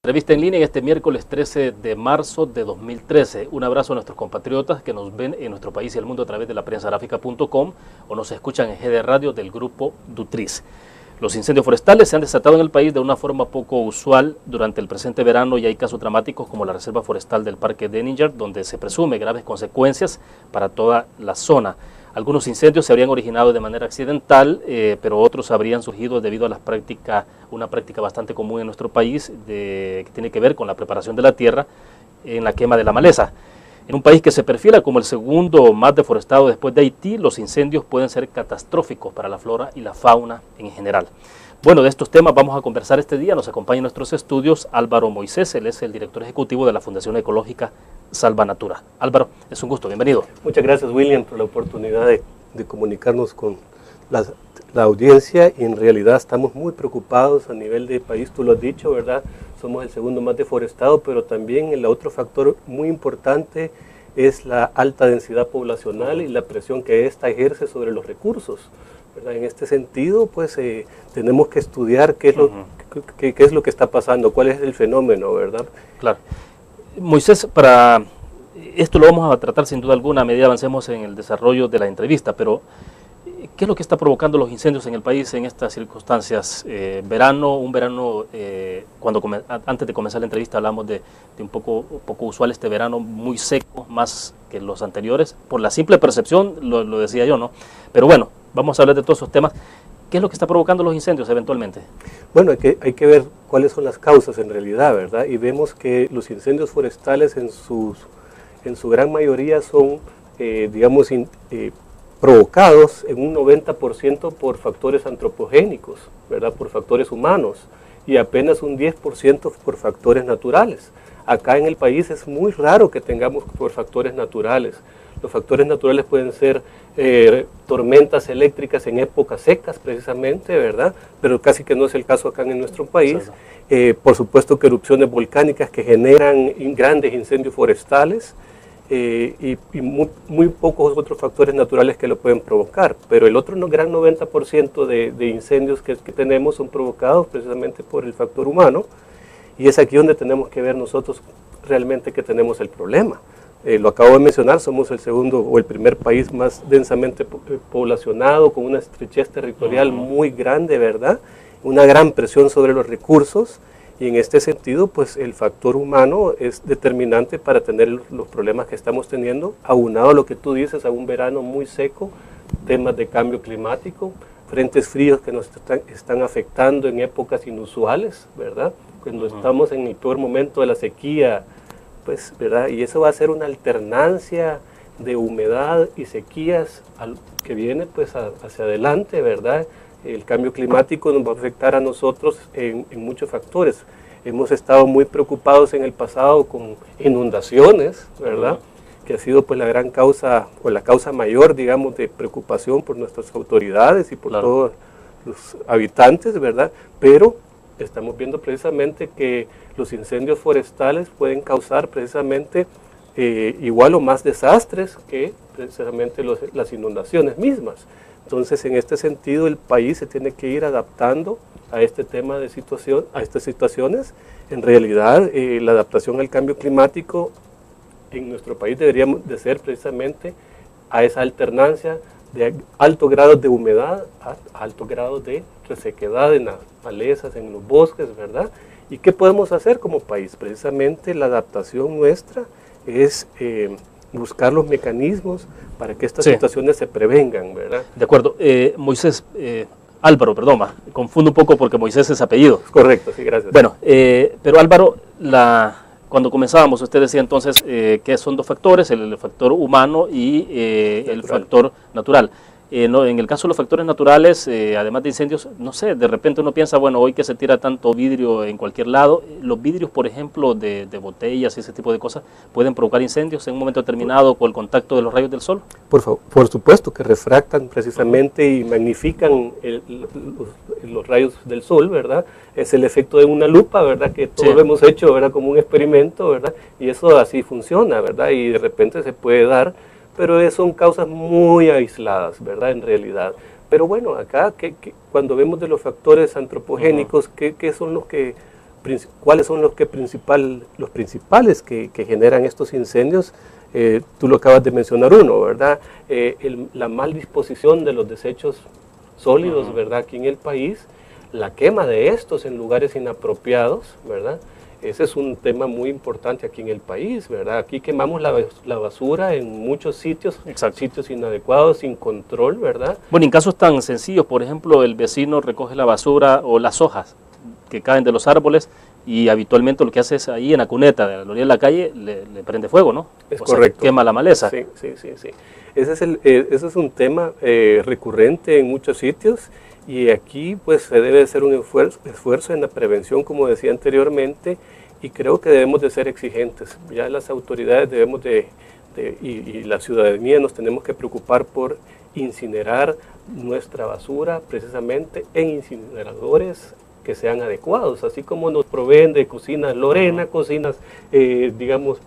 Entrevista en línea este miércoles 13 de marzo de 2013. Un abrazo a nuestros compatriotas que nos ven en nuestro país y el mundo a través de la prensagráfica.com o nos escuchan en GD Radio del grupo Dutriz. Los incendios forestales se han desatado en el país de una forma poco usual durante el presente verano y hay casos dramáticos como la reserva forestal del Parque Denninger, donde se presume graves consecuencias para toda la zona. Algunos incendios se habrían originado de manera accidental, pero otros habrían surgido debido a una práctica bastante común en nuestro país que tiene que ver con la preparación de la tierra en la quema de la maleza. En un país que se perfila como el segundo más deforestado después de Haití, los incendios pueden ser catastróficos para la flora y la fauna en general. Bueno, de estos temas vamos a conversar este día. Nos acompaña en nuestros estudios Álvaro Moisés, él es el director ejecutivo de la Fundación Ecológica Salva Natura. Álvaro, es un gusto, bienvenido. Muchas gracias, William, por la oportunidad de comunicarnos con la audiencia, y en realidad estamos muy preocupados a nivel de país, tú lo has dicho, ¿verdad? Somos el segundo más deforestado, pero también el otro factor muy importante es la alta densidad poblacional y la presión que ésta ejerce sobre los recursos, ¿verdad? En este sentido, pues tenemos que estudiar qué es lo que está pasando, cuál es el fenómeno, ¿verdad? Claro. Moisés, para esto lo vamos a tratar sin duda alguna a medida avancemos en el desarrollo de la entrevista, pero ¿qué es lo que está provocando los incendios en el país en estas circunstancias? Un verano, antes de comenzar la entrevista hablamos de un poco usual este verano, muy seco, más que los anteriores, por la simple percepción, lo decía yo, ¿no? Pero bueno, vamos a hablar de todos esos temas. ¿Qué es lo que está provocando los incendios eventualmente? Bueno, hay que ver cuáles son las causas en realidad, ¿verdad? Y vemos que los incendios forestales en su gran mayoría son, provocados en un 90% por factores antropogénicos, ¿verdad? Por factores humanos, y apenas un 10% por factores naturales. Acá en el país es muy raro que tengamos por factores naturales. Los factores naturales pueden ser tormentas eléctricas en épocas secas precisamente, ¿verdad? Pero casi que no es el caso acá en nuestro país. Por supuesto que erupciones volcánicas que generan grandes incendios forestales, y muy pocos otros factores naturales que lo pueden provocar, pero el otro gran 90% de incendios que tenemos son provocados precisamente por el factor humano, y es aquí donde tenemos que ver nosotros realmente que tenemos el problema. Lo acabo de mencionar, somos el segundo o el primer país más densamente poblacionado, con una estrechez territorial muy grande, ¿verdad? Una gran presión sobre los recursos. Y en este sentido, pues el factor humano es determinante para tener los problemas que estamos teniendo, aunado a lo que tú dices, a un verano muy seco, temas de cambio climático, frentes fríos que nos están afectando en épocas inusuales, ¿verdad? Cuando estamos en el peor momento de la sequía, pues, ¿verdad? Y eso va a ser una alternancia de humedad y sequías que viene pues hacia adelante, ¿verdad? El cambio climático nos va a afectar a nosotros en muchos factores. Hemos estado muy preocupados en el pasado con inundaciones, ¿verdad? Que ha sido pues la gran causa, o la causa mayor, digamos, de preocupación por nuestras autoridades y por todos los habitantes, ¿verdad? Pero estamos viendo precisamente que los incendios forestales pueden causar precisamente igual o más desastres que precisamente las inundaciones mismas. Entonces, en este sentido, el país se tiene que ir adaptando a este tema de a estas situaciones. En realidad, la adaptación al cambio climático en nuestro país debería de ser precisamente a esa alternancia de altos grados de humedad, a altos grados de resequedad en las malezas, en los bosques, ¿verdad? ¿Y qué podemos hacer como país? Precisamente la adaptación nuestra es buscar los mecanismos para que estas situaciones se prevengan, ¿verdad? De acuerdo. Moisés, Álvaro, perdón, confundo un poco porque Moisés es apellido. Correcto, sí, gracias. Bueno, pero Álvaro, cuando comenzábamos, usted decía entonces que son dos factores, el factor humano y el factor natural. En el caso de los factores naturales, además de incendios, no sé, de repente uno piensa, bueno, hoy que se tira tanto vidrio en cualquier lado, los vidrios, por ejemplo, de botellas y ese tipo de cosas, ¿pueden provocar incendios en un momento determinado por el contacto de los rayos del sol? Por supuesto que refractan precisamente y magnifican los rayos del sol, ¿verdad? Es el efecto de una lupa, ¿verdad? Que todos lo hemos hecho, ¿verdad? Como un experimento, ¿verdad? Y eso así funciona, ¿verdad? Y de repente se puede dar, pero son causas muy aisladas, ¿verdad? En realidad. Pero bueno, acá cuando vemos de los factores antropogénicos, ¿qué son los que ¿cuáles son los principales que generan estos incendios? Tú lo acabas de mencionar uno, ¿verdad? La mal disposición de los desechos sólidos, ¿verdad? Aquí en el país, la quema de estos en lugares inapropiados, ¿verdad? Ese es un tema muy importante aquí en el país, ¿verdad? Aquí quemamos la basura en muchos sitios, sitios inadecuados, sin control, ¿verdad? Bueno, en casos tan sencillos, por ejemplo, el vecino recoge la basura o las hojas que caen de los árboles y habitualmente lo que hace es ahí en la cuneta de la orilla de la calle le prende fuego, ¿no? Es correcto. Quema la maleza. Sí. Ese es un tema recurrente en muchos sitios y aquí pues se debe hacer un esfuerzo en la prevención, como decía anteriormente, y creo que debemos de ser exigentes. Ya las autoridades debemos y la ciudadanía nos tenemos que preocupar por incinerar nuestra basura precisamente en incineradores que sean adecuados, así como nos proveen de cocinas Lorena, cocinas,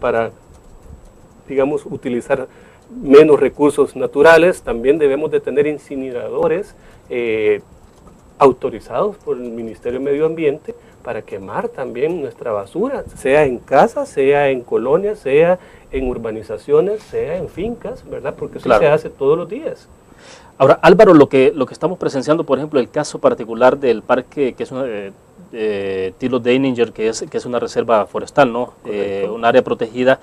para utilizar menos recursos naturales, también debemos de tener incineradores autorizados por el Ministerio de Medio Ambiente para quemar también nuestra basura, sea en casas, sea en colonias, sea en urbanizaciones, sea en fincas, ¿verdad? Porque eso se hace todos los días. Ahora, Álvaro, lo que estamos presenciando, por ejemplo, el caso particular del parque, que es Tilo Deininger, que es una reserva forestal, ¿no? Un área protegida.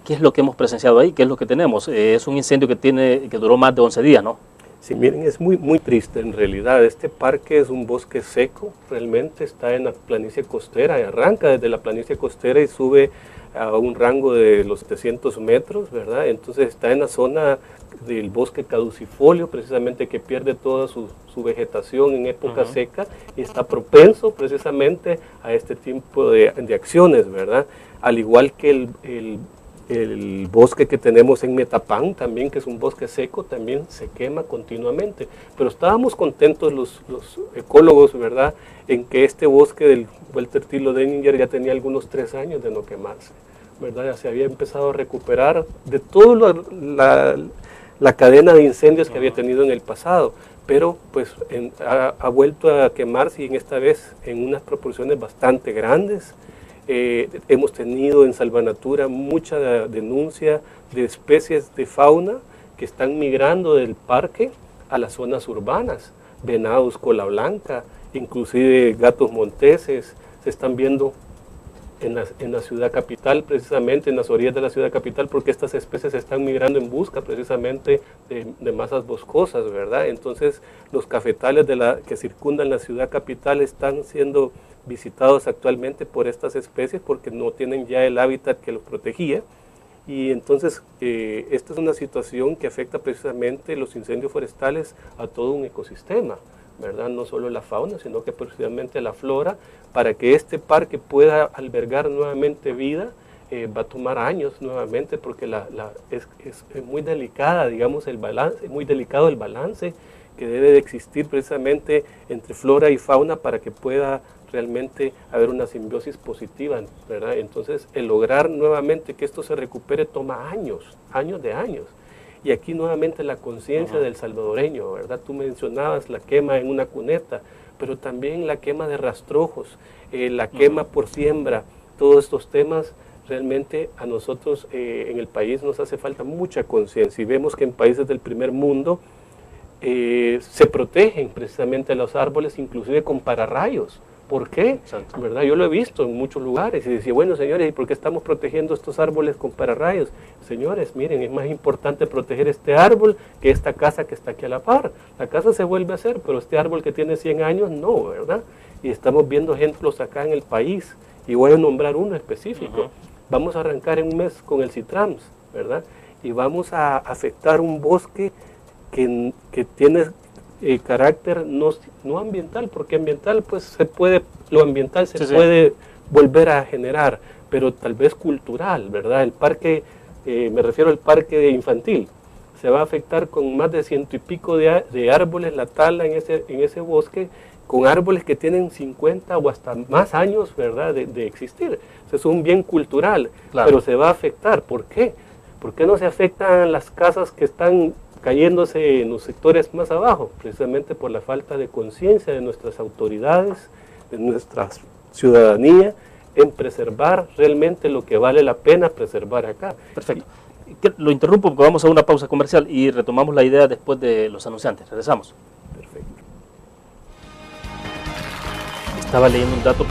¿Qué es lo que hemos presenciado ahí? ¿Qué es lo que tenemos? Es un incendio que duró más de 11 días, ¿no? Sí, miren, es muy, muy triste en realidad. Este parque es un bosque seco, realmente está en la planicie costera, y arranca desde la planicie costera y sube a un rango de los 700 metros, ¿verdad? Entonces está en la zona del bosque caducifolio, precisamente que pierde toda su vegetación en época seca y está propenso precisamente a este tipo de acciones, ¿verdad? Al igual que el bosque que tenemos en Metapán, también, que es un bosque seco, también se quema continuamente. Pero estábamos contentos los ecólogos, ¿verdad?, en que este bosque del Walter Tilo Deininger ya tenía algunos 3 años de no quemarse, ¿verdad? Ya se había empezado a recuperar de toda la cadena de incendios que había tenido en el pasado, pero pues ha vuelto a quemarse, y en esta vez en unas proporciones bastante grandes. Hemos tenido en Salvanatura mucha denuncia de especies de fauna que están migrando del parque a las zonas urbanas, venados cola blanca, inclusive gatos monteses, se están viendo en la ciudad capital, precisamente en las orillas de la ciudad capital, porque estas especies están migrando en busca precisamente de masas boscosas, ¿verdad? Entonces los cafetales que circundan la ciudad capital están siendo visitados actualmente por estas especies porque no tienen ya el hábitat que los protegía, y entonces esta es una situación que afecta precisamente los incendios forestales a todo un ecosistema, ¿verdad? No solo la fauna, sino que precisamente la flora. Para que este parque pueda albergar nuevamente vida, va a tomar años nuevamente, porque es muy delicada, digamos, muy delicado el balance que debe de existir precisamente entre flora y fauna para que pueda realmente haber una simbiosis positiva, ¿verdad? Entonces, el lograr nuevamente que esto se recupere toma años de años. Y aquí nuevamente la conciencia del salvadoreño, ¿verdad? Tú mencionabas la quema en una cuneta, pero también la quema de rastrojos, la quema por siembra. Todos estos temas realmente a nosotros en el país nos hace falta mucha conciencia, y vemos que en países del primer mundo se protegen precisamente los árboles, inclusive con pararrayos. ¿Por qué? Exacto. ¿Verdad? Yo lo he visto en muchos lugares y decía, bueno, señores, ¿y por qué estamos protegiendo estos árboles con pararrayos? Señores, miren, es más importante proteger este árbol que esta casa que está aquí a la par. La casa se vuelve a hacer, pero este árbol que tiene 100 años, no, ¿verdad? Y estamos viendo ejemplos acá en el país, y voy a nombrar uno específico. Vamos a arrancar en un mes con el Citrams, ¿verdad? Y vamos a afectar un bosque que tiene carácter no ambiental, porque ambiental pues lo ambiental se puede volver a generar, pero tal vez cultural, ¿verdad? El parque, me refiero al parque infantil, se va a afectar con más de 100 y pico de árboles, la tala en ese bosque, con árboles que tienen 50 o hasta más años, ¿verdad?, de existir. Eso es un bien cultural, claro, pero se va a afectar. ¿Por qué? ¿Por qué no se afectan las casas que están cayéndose en los sectores más abajo? Precisamente por la falta de conciencia de nuestras autoridades, de nuestras ciudadanía en preservar realmente lo que vale la pena preservar acá. Perfecto. Lo interrumpo porque vamos a una pausa comercial y retomamos la idea después de los anunciantes. Regresamos. Perfecto. Estaba leyendo un dato.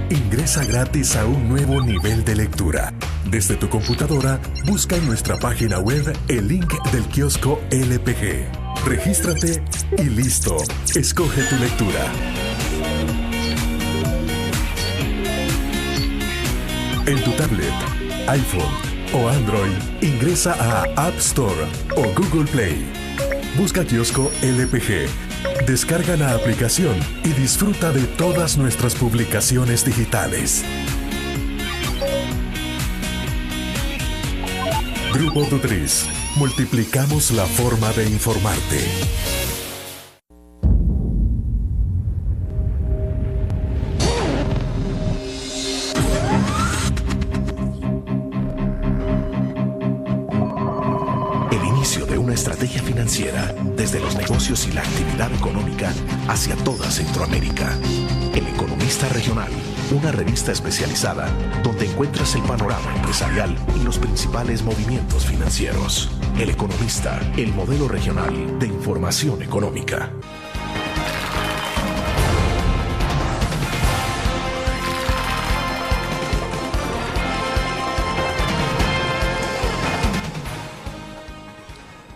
Ingresa gratis a un nuevo nivel de lectura. Desde tu computadora, busca en nuestra página web el link del kiosco LPG. Regístrate y listo. Escoge tu lectura. En tu tablet, iPhone o Android, ingresa a App Store o Google Play. Busca kiosco LPG. Descarga la aplicación y disfruta de todas nuestras publicaciones digitales. Grupo Dutris. Multiplicamos la forma de informarte. El inicio de una estrategia financiera desde los negocios y la actividad económica hacia toda Centroamérica. El Economista Regional, una revista especializada donde encuentras el panorama empresarial y los principales movimientos financieros. El Economista, el modelo regional de información económica.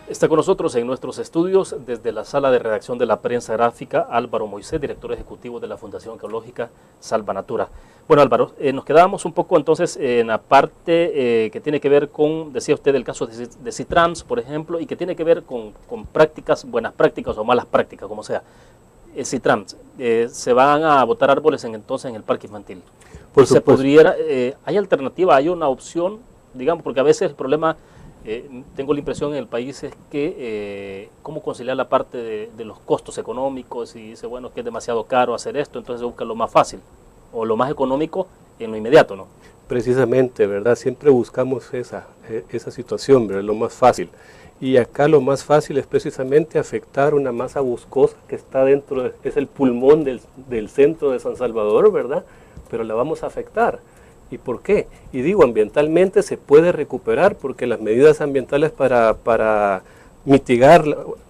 Está con nosotros en nuestros estudios desde la sala de redacción de la prensa gráfica Álvaro Moisés, director ejecutivo de la Fundación Ecológica Salvanatura. Bueno, Álvaro, nos quedábamos un poco entonces en la parte que tiene que ver con, decía usted, el caso de Citrans, por ejemplo, y que tiene que ver con prácticas, buenas prácticas o malas prácticas, como sea. Citrans, se van a botar árboles entonces en el parque infantil. Por se podría, ¿hay alternativa, hay una opción, digamos, porque a veces el problema... tengo la impresión en el país es que cómo conciliar la parte de los costos económicos y dice, bueno, que es demasiado caro hacer esto, entonces se busca lo más fácil o lo más económico en lo inmediato, ¿no? Precisamente, ¿verdad? Siempre buscamos esa situación, ¿verdad? Lo más fácil. Y acá lo más fácil es precisamente afectar una masa boscosa que está dentro, es el pulmón del centro de San Salvador, ¿verdad? Pero la vamos a afectar. ¿Y por qué? Y digo, ambientalmente se puede recuperar porque las medidas ambientales para mitigar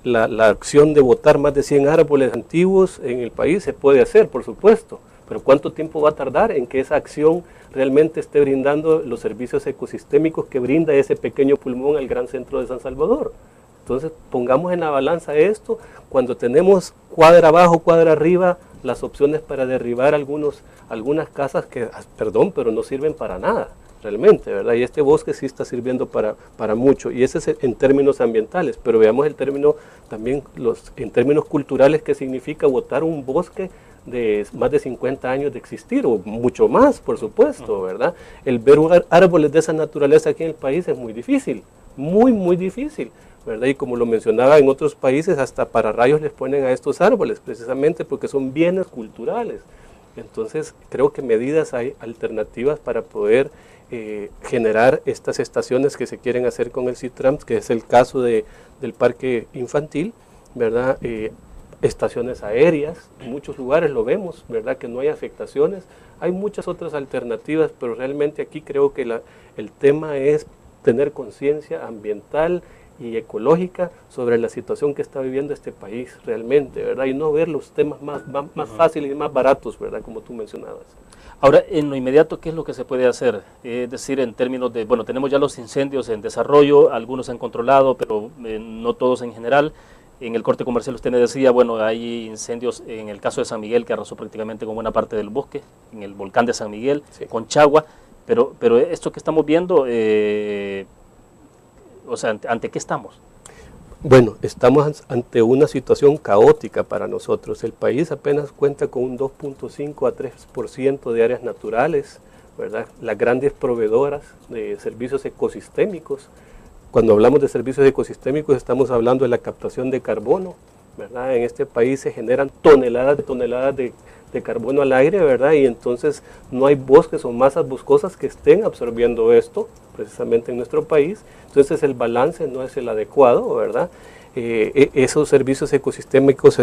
la acción de botar más de 100 árboles antiguos en el país se puede hacer, por supuesto. Pero ¿cuánto tiempo va a tardar en que esa acción realmente esté brindando los servicios ecosistémicos que brinda ese pequeño pulmón al gran centro de San Salvador? Entonces, pongamos en la balanza esto, cuando tenemos cuadra abajo, cuadra arriba, las opciones para derribar algunas casas que, perdón, pero no sirven para nada, realmente, ¿verdad? Y este bosque sí está sirviendo para mucho, y ese es en términos ambientales, pero veamos el término también, en términos culturales, qué significa botar un bosque de más de 50 años de existir, o mucho más, por supuesto, ¿verdad? El ver árboles de esa naturaleza aquí en el país es muy difícil, muy difícil, ¿verdad? Y como lo mencionaba, en otros países hasta pararrayos les ponen a estos árboles, precisamente porque son bienes culturales. Entonces, creo que medidas hay alternativas para poder generar estas estaciones que se quieren hacer con el Citrams, que es el caso del parque infantil, ¿verdad? Estaciones aéreas, en muchos lugares lo vemos, ¿verdad? Que no hay afectaciones. Hay muchas otras alternativas, pero realmente aquí creo que el tema es tener conciencia ambiental y ecológica sobre la situación que está viviendo este país realmente, ¿verdad? Y no ver los temas más fáciles y más baratos, ¿verdad? Como tú mencionabas. Ahora, en lo inmediato, ¿qué es lo que se puede hacer? Es decir, en términos de, bueno, tenemos ya los incendios en desarrollo, algunos se han controlado, pero no todos en general. En el corte comercial usted me decía, bueno, hay incendios en el caso de San Miguel que arrasó prácticamente con buena parte del bosque, en el volcán de San Miguel, sí, con Chagua, pero esto que estamos viendo, o sea, ¿ante qué estamos? Bueno, estamos ante una situación caótica para nosotros. El país apenas cuenta con un 2.5 a 3% de áreas naturales, ¿verdad? Las grandes proveedoras de servicios ecosistémicos. Cuando hablamos de servicios ecosistémicos estamos hablando de la captación de carbono, ¿verdad? En este país se generan toneladas de de carbono al aire, ¿verdad? Y entonces no hay bosques o masas boscosas que estén absorbiendo esto, precisamente en nuestro país. Entonces el balance no es el adecuado, ¿verdad? Esos servicios ecosistémicos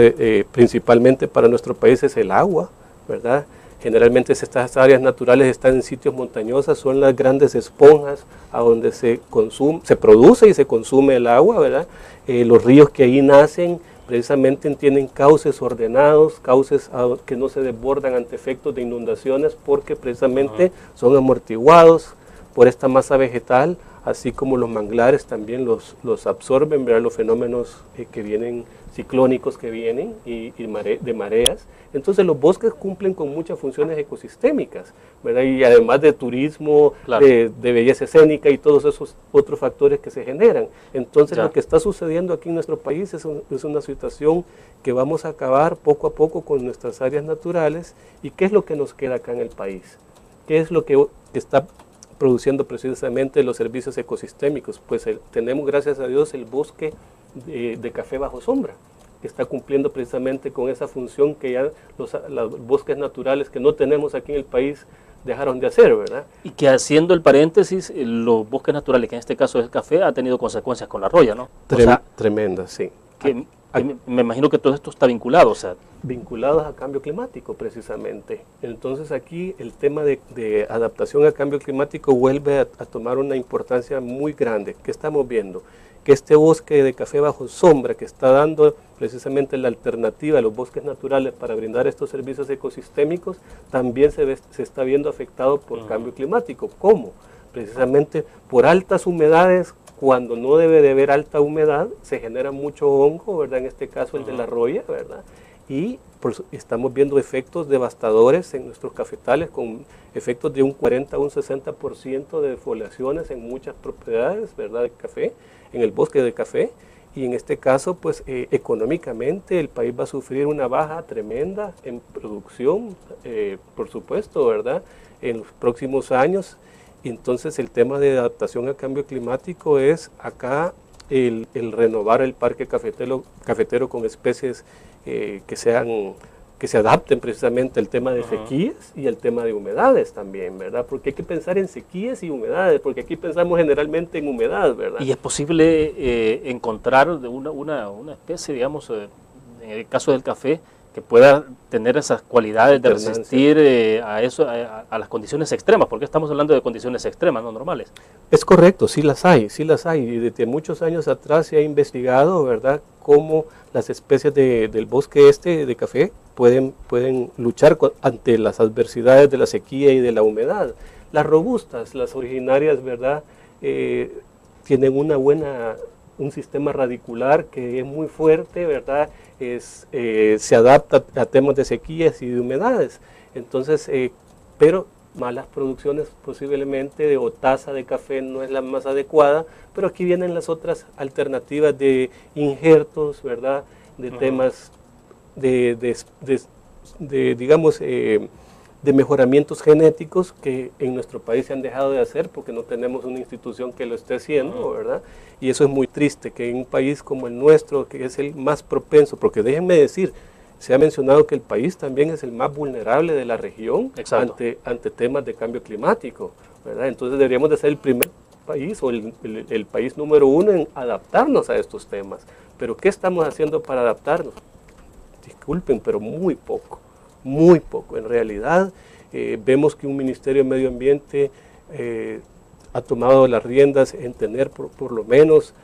principalmente para nuestro país es el agua, ¿verdad? Generalmente estas áreas naturales están en sitios montañosos, son las grandes esponjas a donde se produce y se consume el agua, ¿verdad? Los ríos que ahí nacen precisamente tienen cauces ordenados, cauces que no se desbordan ante efectos de inundaciones porque precisamente son amortiguados por esta masa vegetal, así como los manglares también los absorben, ¿verdad? Los fenómenos que vienen, ciclónicos que vienen y de mareas. Entonces los bosques cumplen con muchas funciones ecosistémicas, ¿verdad? Y además de turismo, claro, de belleza escénica y todos esos otros factores que se generan. Entonces lo que está sucediendo aquí en nuestro país es una situación que vamos a acabar poco a poco con nuestras áreas naturales. ¿Y qué es lo que nos queda acá en el país? ¿Qué es lo que está produciendo precisamente los servicios ecosistémicos? Pues tenemos, gracias a Dios, el bosque de café bajo sombra, que está cumpliendo precisamente con esa función que ya los bosques naturales que no tenemos aquí en el país dejaron de hacer, ¿verdad? Y que, haciendo el paréntesis, los bosques naturales, que en este caso es el café, ha tenido consecuencias con la roya, ¿no? Tremendas, sí. Me imagino que todo esto está vinculado, o sea. Vinculados a cambio climático, precisamente. Entonces aquí el tema de adaptación al cambio climático vuelve a tomar una importancia muy grande. ¿Qué estamos viendo? Que este bosque de café bajo sombra, que está dando precisamente la alternativa a los bosques naturales para brindar estos servicios ecosistémicos, también se está viendo afectado por cambio climático. ¿Cómo? Precisamente por altas humedades. Cuando no debe de haber alta humedad, se genera mucho hongo, ¿verdad? En este caso el de la roya, ¿verdad? Y estamos viendo efectos devastadores en nuestros cafetales, con efectos de un 40 a un 60% de defoliaciones en muchas propiedades, ¿verdad? De café, en el bosque de café. Y en este caso, pues económicamente el país va a sufrir una baja tremenda en producción, por supuesto, ¿verdad? En los próximos años. Entonces el tema de adaptación al cambio climático es acá el renovar el parque cafetero con especies que se adapten precisamente al tema de sequías y al tema de humedades también, ¿verdad? Porque hay que pensar en sequías y humedades, porque aquí pensamos generalmente en humedad, ¿verdad? Y es posible encontrar una especie, digamos, en el caso del café, que pueda tener esas cualidades de resistir a las condiciones extremas, porque estamos hablando de condiciones extremas, no normales. Es correcto, sí las hay, y desde muchos años atrás se ha investigado, ¿verdad?, cómo las especies del bosque de café pueden luchar ante las adversidades de la sequía y de la humedad. Las robustas, las originarias, ¿verdad?, tienen un sistema radicular que es muy fuerte, ¿verdad?, se adapta a temas de sequías y de humedades. Entonces, pero malas producciones posiblemente, o taza de café no es la más adecuada, pero aquí vienen las otras alternativas de injertos, ¿verdad?, de temas digamos, de mejoramientos genéticos que en nuestro país se han dejado de hacer porque no tenemos una institución que lo esté haciendo, ¿verdad? Y eso es muy triste, que en un país como el nuestro, que es el más propenso, porque déjenme decir, se ha mencionado que el país también es el más vulnerable de la región ante temas de cambio climático, ¿verdad? Entonces deberíamos de ser el primer país o el país número uno en adaptarnos a estos temas. Pero ¿qué estamos haciendo para adaptarnos? Disculpen, pero muy poco. Muy poco. En realidad vemos que un Ministerio de Medio Ambiente ha tomado las riendas en tener por lo menos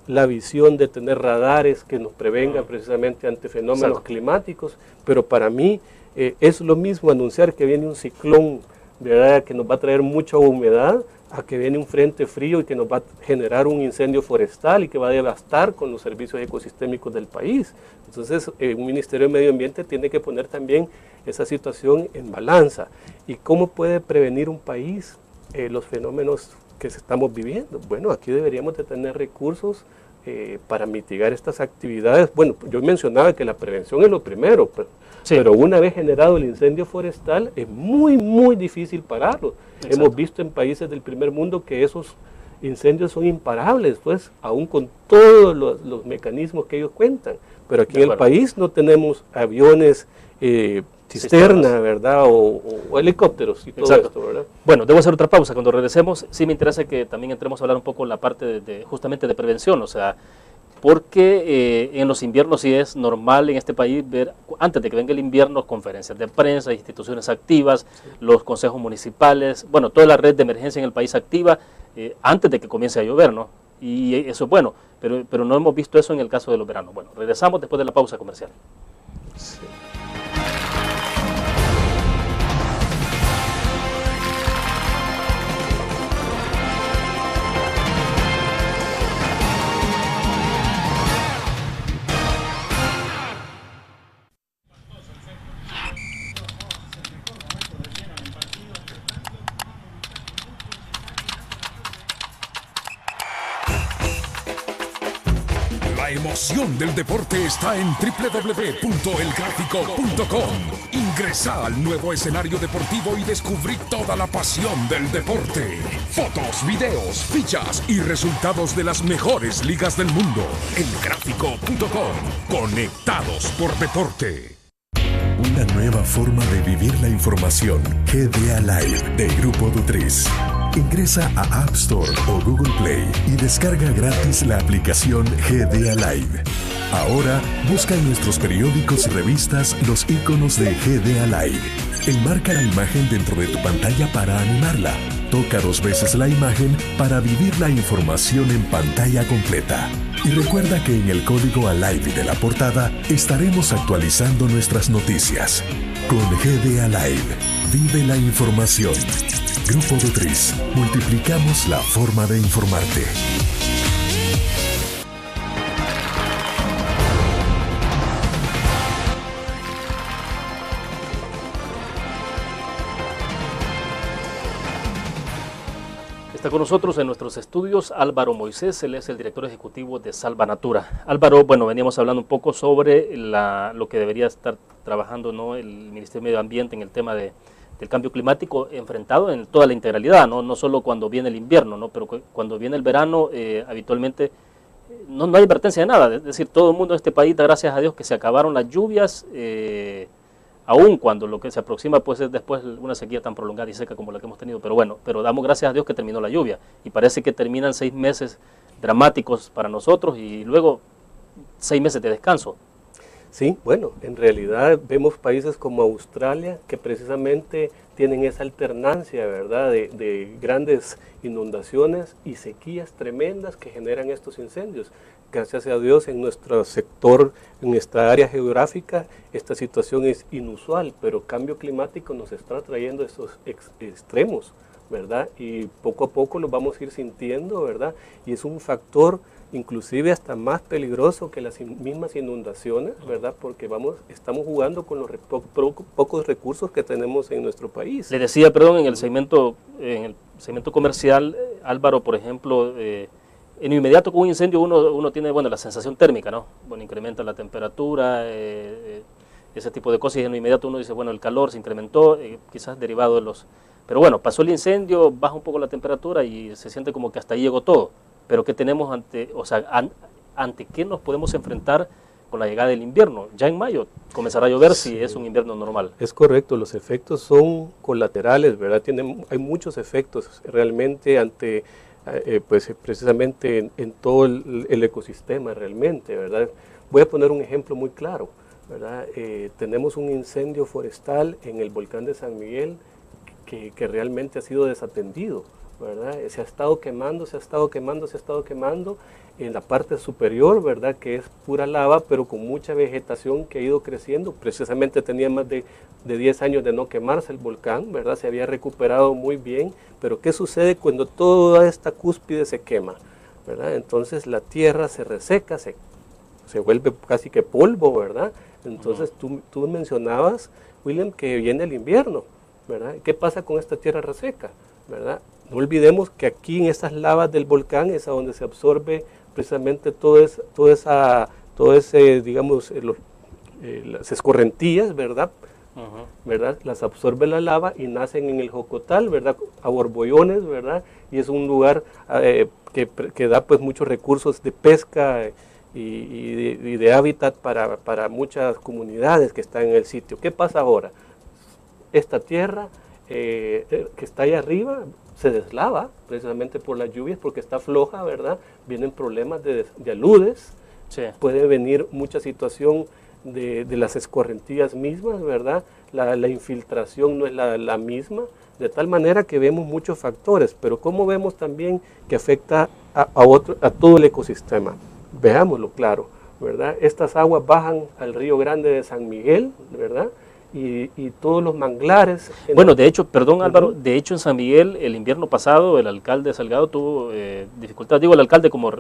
la visión de tener radares que nos prevengan precisamente ante fenómenos climáticos, pero para mí es lo mismo anunciar que viene un ciclón, ¿verdad?, que nos va a traer mucha humedad, a que viene un frente frío y que nos va a generar un incendio forestal y que va a devastar con los servicios ecosistémicos del país. Entonces, un Ministerio de Medio Ambiente tiene que poner también esa situación en balanza. ¿Y cómo puede prevenir un país los fenómenos que estamos viviendo? Bueno, aquí deberíamos de tener recursos para mitigar estas actividades. Bueno, yo mencionaba que la prevención es lo primero, pero una vez generado el incendio forestal es muy, muy difícil pararlo. Exacto. Hemos visto en países del primer mundo que esos incendios son imparables, pues, aún con todos los mecanismos que ellos cuentan. Pero aquí en el país no tenemos aviones cisterna, ¿verdad? O helicópteros y todo esto, ¿verdad? Bueno, debo hacer otra pausa. Cuando regresemos, sí me interesa que también entremos a hablar un poco en la parte justamente de prevención, o sea, porque en los inviernos sí es normal en este país ver, antes de que venga el invierno, conferencias de prensa, instituciones activas, los consejos municipales, bueno, toda la red de emergencia en el país activa, antes de que comience a llover, ¿no? Y eso es bueno, pero no hemos visto eso en el caso de los veranos. Bueno, regresamos después de la pausa comercial. Sí. La emoción del deporte está en www.elgráfico.com. Ingresa al nuevo escenario deportivo y descubrí toda la pasión del deporte. Fotos, videos, fichas y resultados de las mejores ligas del mundo. Elgráfico.com. Conectados por deporte. Una nueva forma de vivir la información. GDA Live de Grupo Dutris. Ingresa a App Store o Google Play y descarga gratis la aplicación GDA Live. Ahora, busca en nuestros periódicos y revistas los iconos de GDA Live. Enmarca la imagen dentro de tu pantalla para animarla. Toca 2 veces la imagen para vivir la información en pantalla completa. Y recuerda que en el código ALIVE de la portada estaremos actualizando nuestras noticias. Con GDA Live, vive la información. Grupo Dutris, multiplicamos la forma de informarte. Está con nosotros en nuestros estudios Álvaro Moisés, él es el director ejecutivo de Salva Natura. Álvaro, bueno, veníamos hablando un poco sobre lo que debería estar trabajando, ¿no?, el Ministerio de Medio Ambiente en el tema del cambio climático enfrentado en toda la integralidad, no solo cuando viene el invierno, ¿no?, pero cuando viene el verano habitualmente no hay advertencia de nada, es decir, todo el mundo en este país da gracias a Dios que se acabaron las lluvias, aún cuando lo que se aproxima pues es después una sequía tan prolongada y seca como la que hemos tenido, pero bueno, pero damos gracias a Dios que terminó la lluvia y parece que terminan 6 meses dramáticos para nosotros y luego 6 meses de descanso. Sí, bueno, en realidad vemos países como Australia que precisamente tienen esa alternancia, ¿verdad?, de grandes inundaciones y sequías tremendas que generan estos incendios. Gracias a Dios en nuestro sector, en nuestra área geográfica, esta situación es inusual, pero cambio climático nos está trayendo estos extremos, ¿verdad? Y poco a poco los vamos a ir sintiendo, ¿verdad? Y es un factor inclusive hasta más peligroso que las mismas inundaciones, ¿verdad? Porque estamos jugando con los pocos recursos que tenemos en nuestro país. Le decía, perdón, en el segmento comercial, Álvaro, por ejemplo, en inmediato con un incendio uno tiene, bueno, la sensación térmica, ¿no? Bueno, incrementa la temperatura, ese tipo de cosas, y en inmediato uno dice, bueno, el calor se incrementó, quizás derivado de los... Pero bueno, pasó el incendio, baja un poco la temperatura y se siente como que hasta ahí llegó todo. Pero ¿qué tenemos ante qué nos podemos enfrentar con la llegada del invierno? Ya en mayo comenzará a llover, sí, si es un invierno normal. Es correcto, los efectos son colaterales, ¿verdad? Hay muchos efectos realmente ante... pues precisamente en todo el ecosistema realmente, ¿verdad? Voy a poner un ejemplo muy claro, ¿verdad? Tenemos un incendio forestal en el volcán de San Miguel que realmente ha sido desatendido, ¿verdad? Se ha estado quemando en la parte superior, ¿verdad?, que es pura lava, pero con mucha vegetación que ha ido creciendo. Precisamente tenía más de 10 años de no quemarse el volcán, ¿verdad? Se había recuperado muy bien, pero ¿qué sucede cuando toda esta cúspide se quema, ¿verdad? Entonces la tierra se reseca, se vuelve casi que polvo, ¿verdad? Entonces tú mencionabas, William, que viene el invierno, ¿verdad? ¿Qué pasa con esta tierra reseca, ¿verdad? No olvidemos que aquí en esas lavas del volcán es a donde se absorbe precisamente todo ese, digamos, las escorrentías, ¿verdad? ¿Verdad? Las absorbe la lava y nacen en el Jocotal, ¿verdad? A borbollones, ¿verdad? Y es un lugar que da pues muchos recursos de pesca y de hábitat para muchas comunidades que están en el sitio. ¿Qué pasa ahora? Esta tierra que está ahí arriba se deslava precisamente por las lluvias porque está floja, ¿verdad? Vienen problemas de aludes, sí. Puede venir mucha situación de las escorrentías mismas, ¿verdad? La infiltración no es la misma, de tal manera que vemos muchos factores, pero ¿cómo vemos también que afecta a todo el ecosistema? Veámoslo claro, ¿verdad? Estas aguas bajan al río Grande de San Miguel, ¿verdad? Y todos los manglares. Bueno, de hecho, perdón Álvaro, de hecho en San Miguel el invierno pasado el alcalde Salgado tuvo dificultad, digo el alcalde como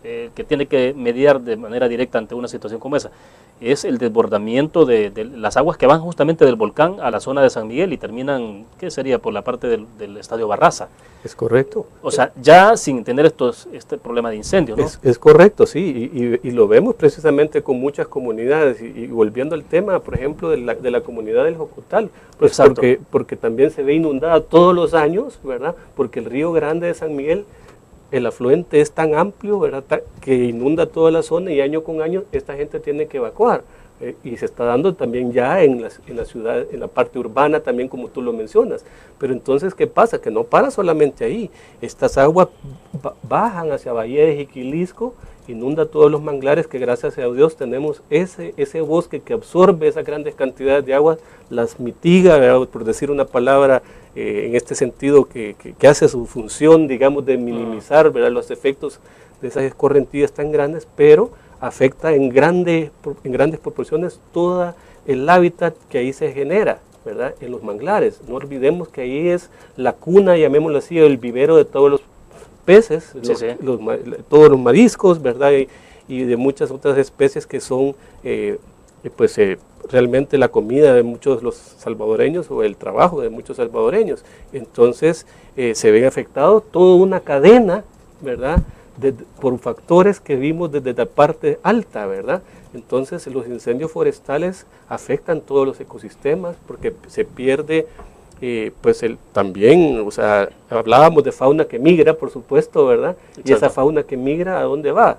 que tiene que mediar de manera directa ante una situación como esa, es el desbordamiento de las aguas que van justamente del volcán a la zona de San Miguel y terminan, ¿qué sería? Por la parte del estadio Barraza. Es correcto. O sea, ya sin tener este problema de incendios, ¿no? Es correcto, sí, y lo vemos precisamente con muchas comunidades, y volviendo al tema, por ejemplo, de la comunidad del Jocotal, pues porque también se ve inundada todos los años, ¿verdad? Porque el río Grande de San Miguel, el afluente es tan amplio, ¿verdad?, que inunda toda la zona y año con año esta gente tiene que evacuar. Y se está dando también ya en la ciudad, en la parte urbana también, como tú lo mencionas. Pero entonces, ¿qué pasa? Que no para solamente ahí. Estas aguas bajan hacia Bahía de Jiquilisco, inunda todos los manglares que gracias a Dios tenemos ese bosque que absorbe esas grandes cantidades de agua, las mitiga, ¿verdad?, por decir una palabra en este sentido, que hace su función, digamos, de minimizar, ¿verdad?, los efectos de esas escorrentías tan grandes, pero afecta en grandes proporciones todo el hábitat que ahí se genera, ¿verdad?, en los manglares. No olvidemos que ahí es la cuna, llamémoslo así, el vivero de todos los peces, todos los mariscos, ¿verdad?, y de muchas otras especies que son realmente la comida de muchos los salvadoreños o el trabajo de muchos salvadoreños. Entonces se ve afectado toda una cadena, ¿verdad?, por factores que vimos desde la parte alta, ¿verdad? Entonces los incendios forestales afectan todos los ecosistemas porque se pierde, también, o sea, hablábamos de fauna que migra, por supuesto, ¿verdad? Exacto. Y esa fauna que migra, ¿a dónde va?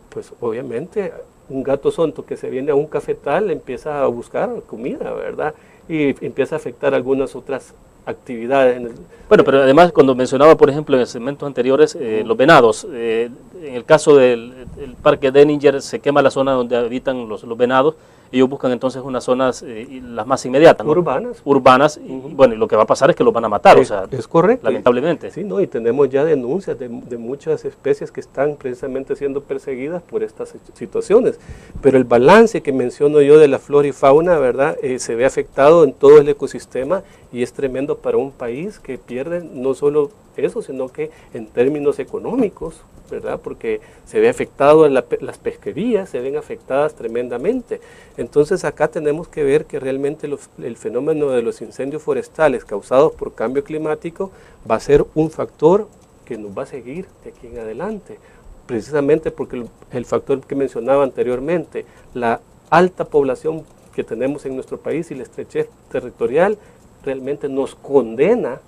Pues obviamente un gato sonto que se viene a un cafetal empieza a buscar comida, ¿verdad? Y empieza a afectar algunas otras actividades. Bueno, pero además cuando mencionaba, por ejemplo, en segmentos anteriores, los venados, en el caso del parque Denninger se quema la zona donde habitan los venados, ellos buscan entonces unas zonas las más inmediatas, ¿no? Urbanas, y bueno, y lo que va a pasar es que los van a matar, es correcto. Lamentablemente. Sí, ¿no? Y tenemos ya denuncias de muchas especies que están precisamente siendo perseguidas por estas situaciones, pero el balance que menciono yo de la flora y fauna, ¿verdad?, se ve afectado en todo el ecosistema y es tremendo para un país que pierde no solo eso, sino que en términos económicos, ¿verdad?, porque se ve afectado las pesquerías, se ven afectadas tremendamente. Entonces acá tenemos que ver que realmente el fenómeno de los incendios forestales causados por cambio climático va a ser un factor que nos va a seguir de aquí en adelante, precisamente porque el factor que mencionaba anteriormente, la alta población que tenemos en nuestro país y la estrechez territorial realmente nos condena,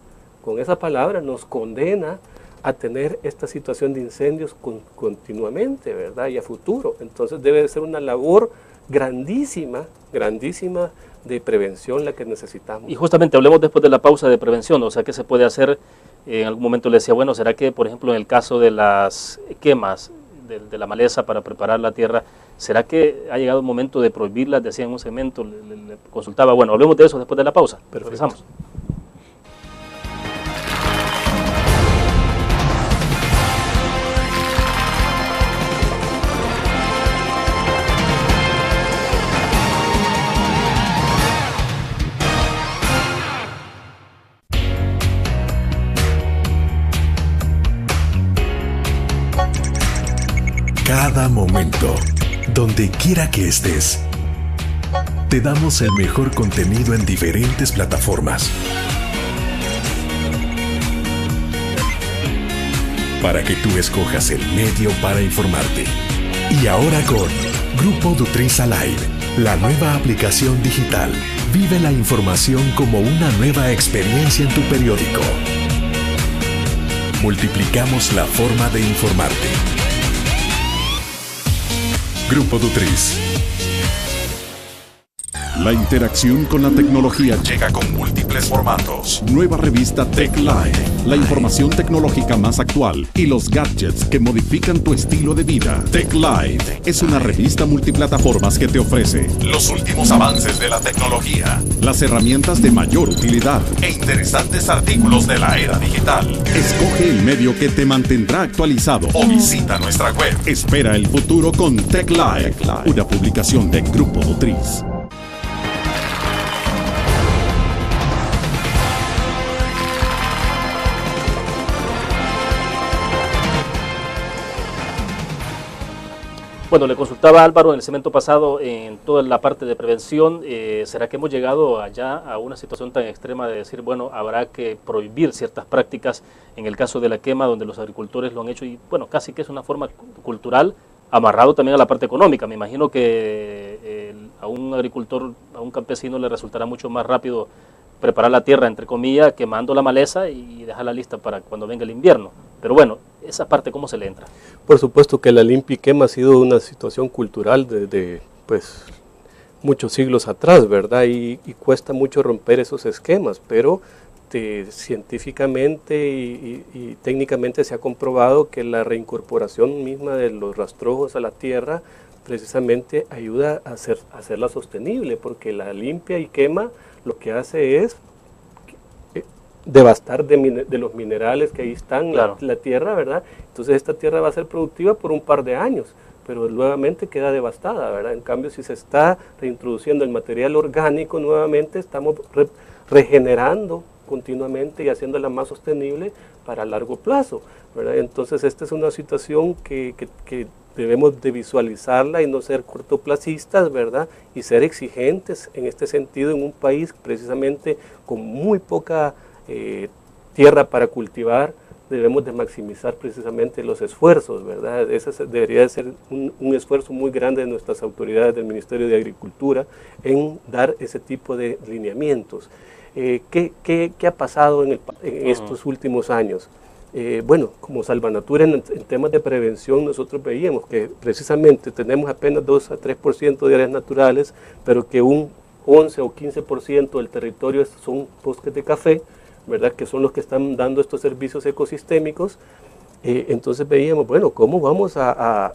con esa palabra, nos condena a tener esta situación de incendios continuamente, ¿verdad?, y a futuro. Entonces debe ser una labor grandísima de prevención la que necesitamos. Y justamente hablemos después de la pausa de prevención, o sea, ¿qué se puede hacer? En algún momento le decía, bueno, ¿será que, por ejemplo, en el caso de las quemas de la maleza para preparar la tierra, ¿será que ha llegado el momento de prohibirlas? Decía en un segmento, le consultaba, bueno, hablemos de eso después de la pausa. Regresamos. Cada momento, donde quiera que estés, te damos el mejor contenido en diferentes plataformas para que tú escojas el medio para informarte. Y ahora con Grupo Dutriz Alive, la nueva aplicación digital. Vive la información como una nueva experiencia en tu periódico. Multiplicamos la forma de informarte. Grupo Dutris. La interacción con la tecnología llega con múltiples formatos. Nueva revista Tech Live, la información tecnológica más actual y los gadgets que modifican tu estilo de vida. Tech Live es una revista multiplataformas que te ofrece los últimos avances de la tecnología, las herramientas de mayor utilidad e interesantes artículos de la era digital. Escoge el medio que te mantendrá actualizado o visita nuestra web. Espera el futuro con Tech Live, una publicación de Grupo Dutris. Bueno, le consultaba a Álvaro en el segmento pasado en toda la parte de prevención. ¿Será que hemos llegado allá a una situación tan extrema de decir, bueno, habrá que prohibir ciertas prácticas en el caso de la quema, donde los agricultores lo han hecho y, bueno, casi que es una forma cultural, amarrado también a la parte económica? Me imagino que a un agricultor, a un campesino le resultará mucho más rápido preparar la tierra, entre comillas, quemando la maleza y dejarla lista para cuando venga el invierno. Pero bueno, esa parte, ¿cómo se le entra? Por supuesto que la limpia y quema ha sido una situación cultural de pues, muchos siglos atrás, ¿verdad? Y cuesta mucho romper esos esquemas, pero científicamente y técnicamente se ha comprobado que la reincorporación misma de los rastrojos a la tierra precisamente ayuda a hacerla sostenible, porque la limpia y quema lo que hace es devastar de los minerales que ahí están, claro, la tierra, ¿verdad? Entonces esta tierra va a ser productiva por un par de años, pero nuevamente queda devastada, ¿verdad? En cambio, si se está reintroduciendo el material orgánico nuevamente, estamos regenerando continuamente y haciéndola más sostenible para largo plazo, ¿verdad? Entonces esta es una situación que debemos de visualizarla y no ser cortoplacistas, ¿verdad? Y ser exigentes en este sentido en un país precisamente con muy poca tierra para cultivar. Debemos de maximizar precisamente los esfuerzos, ¿verdad? Ese debería de ser un esfuerzo muy grande de nuestras autoridades del Ministerio de Agricultura en dar ese tipo de lineamientos. ¿Qué ha pasado en estos últimos años? Bueno, como Salvanatura en temas de prevención nosotros veíamos que precisamente tenemos apenas 2 a 3% de áreas naturales, pero que un 11 o 15% del territorio son bosques de café, ¿verdad? Que son los que están dando estos servicios ecosistémicos. Entonces veíamos, bueno,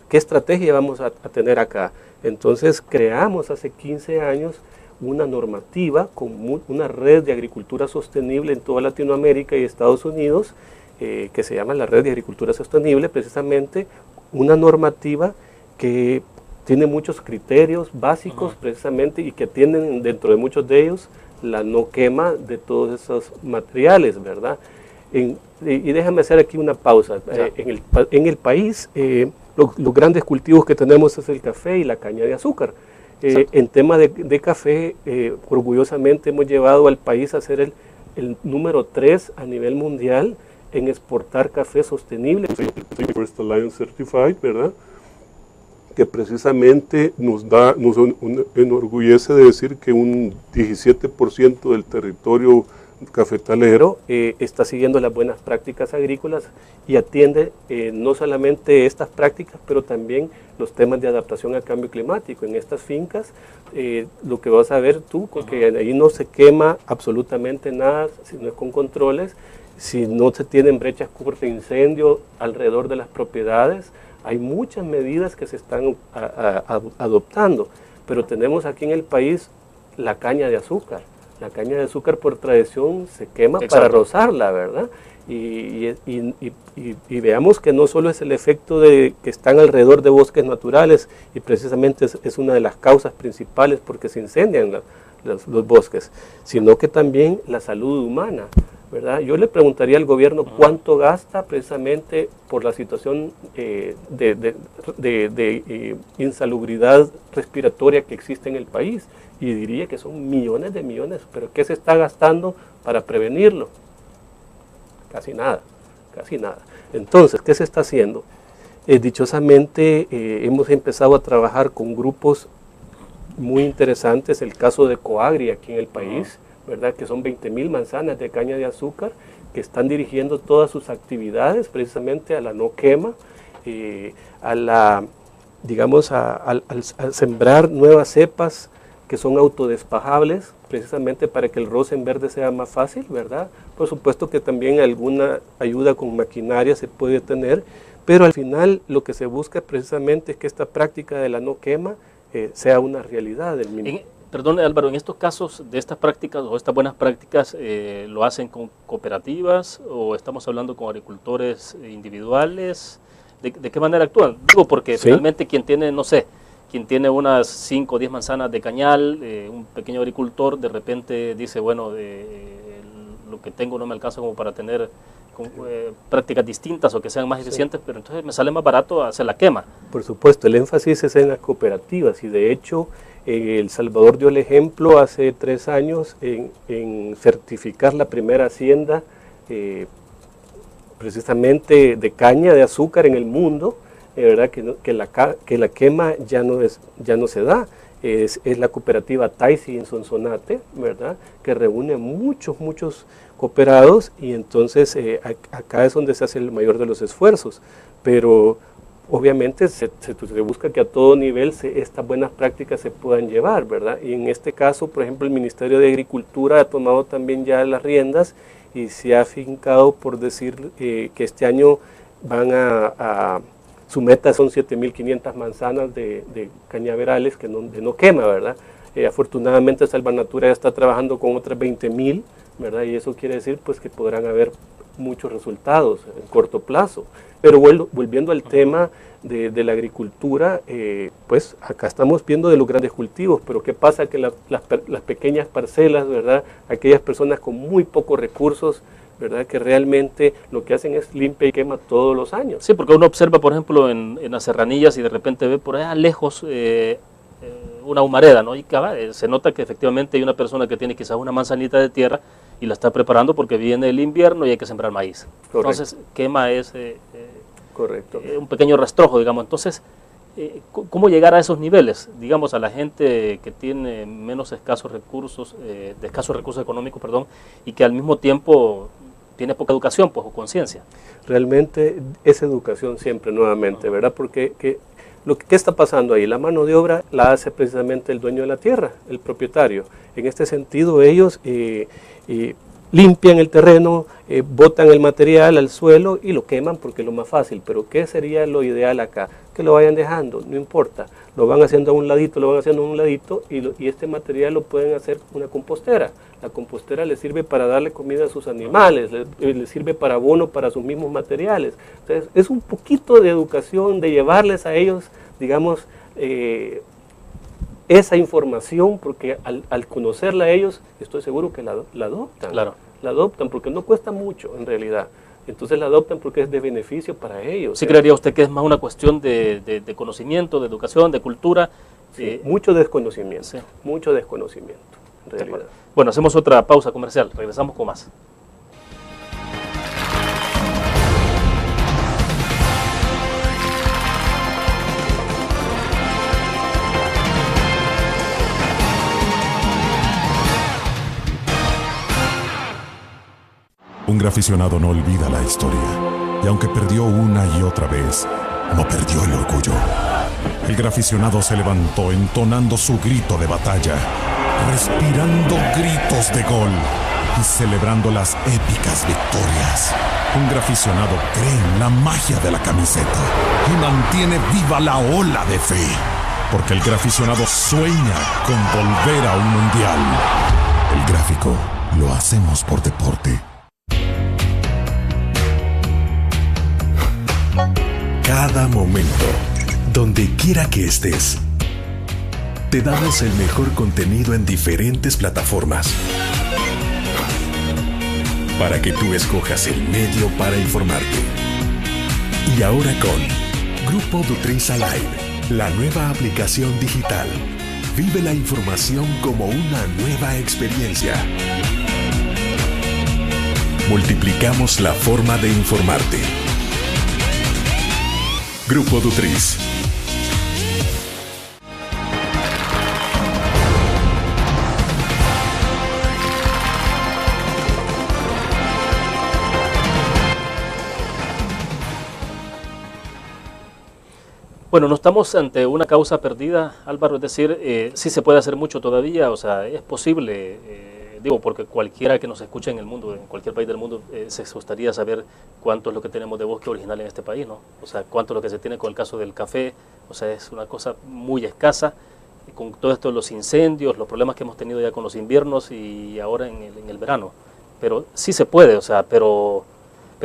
¿qué estrategia vamos a tener acá? Entonces creamos hace 15 años una normativa con una red de agricultura sostenible en toda Latinoamérica y Estados Unidos, que se llama la Red de Agricultura Sostenible, precisamente una normativa que tiene muchos criterios básicos precisamente y que tienen dentro de muchos de ellos la no quema de todos esos materiales, ¿verdad? Y déjame hacer aquí una pausa. En el país, los grandes cultivos que tenemos es el café y la caña de azúcar. En tema de café, orgullosamente hemos llevado al país a ser el número 3 a nivel mundial en exportar café sostenible. First Alliance Certified, ¿verdad? Que precisamente nos enorgullece de decir que un 17% del territorio cafetalero está siguiendo las buenas prácticas agrícolas y atiende no solamente estas prácticas, pero también los temas de adaptación al cambio climático. En estas fincas, lo que vas a ver tú, que ahí no se quema absolutamente nada, si no es con controles, si no se tienen brechas contra incendio alrededor de las propiedades. Hay muchas medidas que se están adoptando, pero tenemos aquí en el país la caña de azúcar. La caña de azúcar por tradición se quema para rozarla, ¿verdad? Y veamos que no solo es el efecto de que están alrededor de bosques naturales, y precisamente es una de las causas principales porque se incendian los bosques, sino que también la salud humana, ¿verdad? Yo le preguntaría al gobierno cuánto gasta precisamente por la situación de insalubridad respiratoria que existe en el país, y diría que son millones de millones, pero ¿qué se está gastando para prevenirlo? Casi nada, casi nada. Entonces, ¿qué se está haciendo? Dichosamente hemos empezado a trabajar con grupos muy interesantes, el caso de Coagri aquí en el país, ¿verdad? Que son 20.000 manzanas de caña de azúcar que están dirigiendo todas sus actividades precisamente a la no quema, a la digamos, al sembrar nuevas cepas que son autodespajables, precisamente para que el roce en verde sea más fácil, ¿verdad? Por supuesto que también alguna ayuda con maquinaria se puede tener, pero al final lo que se busca precisamente es que esta práctica de la no quema sea una realidad del mismo. Perdón, Álvaro, en estos casos de estas prácticas o estas buenas prácticas, ¿lo hacen con cooperativas o estamos hablando con agricultores individuales? ¿De qué manera actúan? Digo, porque sí, finalmente quien tiene, no sé, quien tiene unas 5 o 10 manzanas de cañal, un pequeño agricultor, de repente dice, bueno, lo que tengo no me alcanza como para tener prácticas distintas o que sean más eficientes, pero entonces me sale más barato hacer la quema. Por supuesto, el énfasis es en las cooperativas y de hecho El Salvador dio el ejemplo hace 3 años en certificar la primera hacienda precisamente de caña de azúcar en el mundo, ¿verdad? Que la quema ya no se da. Es la cooperativa Taisi en Sonsonate, ¿verdad? Que reúne muchos cooperados y entonces acá es donde se hace el mayor de los esfuerzos, pero obviamente se busca que a todo nivel estas buenas prácticas se puedan llevar, ¿verdad? Y en este caso, por ejemplo, el Ministerio de Agricultura ha tomado también ya las riendas y se ha afincado por decir que este año su meta son 7.500 manzanas de cañaverales de no quema, ¿verdad? Afortunadamente Salvanatura ya está trabajando con otras 20.000, ¿verdad? Y eso quiere decir pues que podrán haber muchos resultados en corto plazo. Pero volviendo al tema de la agricultura, pues acá estamos viendo de los grandes cultivos, pero ¿qué pasa? Que las pequeñas parcelas, ¿verdad? Aquellas personas con muy pocos recursos, ¿verdad? Que realmente lo que hacen es limpia y quema todos los años. Sí, porque uno observa, por ejemplo, en las serranillas y de repente ve por allá lejos una humareda, ¿no? Y se nota que efectivamente hay una persona que tiene quizás una manzanita de tierra y la está preparando porque viene el invierno y hay que sembrar maíz. Correcto. Entonces quema correcto, un pequeño rastrojo, digamos. Entonces, ¿cómo llegar a esos niveles? Digamos, a la gente que tiene menos escasos recursos, de escasos recursos económicos, perdón, y que al mismo tiempo tiene poca educación, pues, o conciencia. Realmente es educación siempre, nuevamente, ¿verdad? Porque ¿qué está pasando ahí? La mano de obra la hace precisamente el dueño de la tierra, el propietario. En este sentido, ellos limpian el terreno, botan el material al suelo y lo queman porque es lo más fácil. Pero ¿qué sería lo ideal acá? Que lo vayan dejando, no importa. Lo van haciendo a un ladito, y este material lo pueden hacer una compostera. La compostera les sirve para darle comida a sus animales, les sirve para abono para sus mismos materiales. Entonces, es un poquito de educación, de llevarles a ellos, digamos, esa información, porque al conocerla a ellos, estoy seguro que la adoptan. Claro. La adoptan porque no cuesta mucho en realidad. Entonces la adoptan porque es de beneficio para ellos. ¿Sí creería usted que es más una cuestión de conocimiento, de educación, de cultura? Sí, mucho desconocimiento, sí. Mucho desconocimiento, en realidad. Bueno, hacemos otra pausa comercial, regresamos con más. Un graficionado no olvida la historia, y aunque perdió una y otra vez, no perdió el orgullo. El graficionado se levantó entonando su grito de batalla, respirando gritos de gol y celebrando las épicas victorias. Un graficionado cree en la magia de la camiseta y mantiene viva la ola de fe, porque el graficionado sueña con volver a un mundial. El gráfico lo hacemos por deporte. Cada momento, donde quiera que estés, te damos el mejor contenido en diferentes plataformas para que tú escojas el medio para informarte. Y ahora con Grupo Dutriz Alive, la nueva aplicación digital. Vive la información como una nueva experiencia. Multiplicamos la forma de informarte. Grupo Dutriz. Bueno, no estamos ante una causa perdida, Álvaro, es decir, sí se puede hacer mucho todavía, o sea, es posible, digo, porque cualquiera que nos escuche en el mundo, en cualquier país del mundo, se gustaría saber cuánto es lo que tenemos de bosque original en este país, ¿no? O sea, cuánto es lo que se tiene con el caso del café, o sea, es una cosa muy escasa, con todo esto de los incendios, los problemas que hemos tenido ya con los inviernos y ahora en el verano. Pero sí se puede, o sea, pero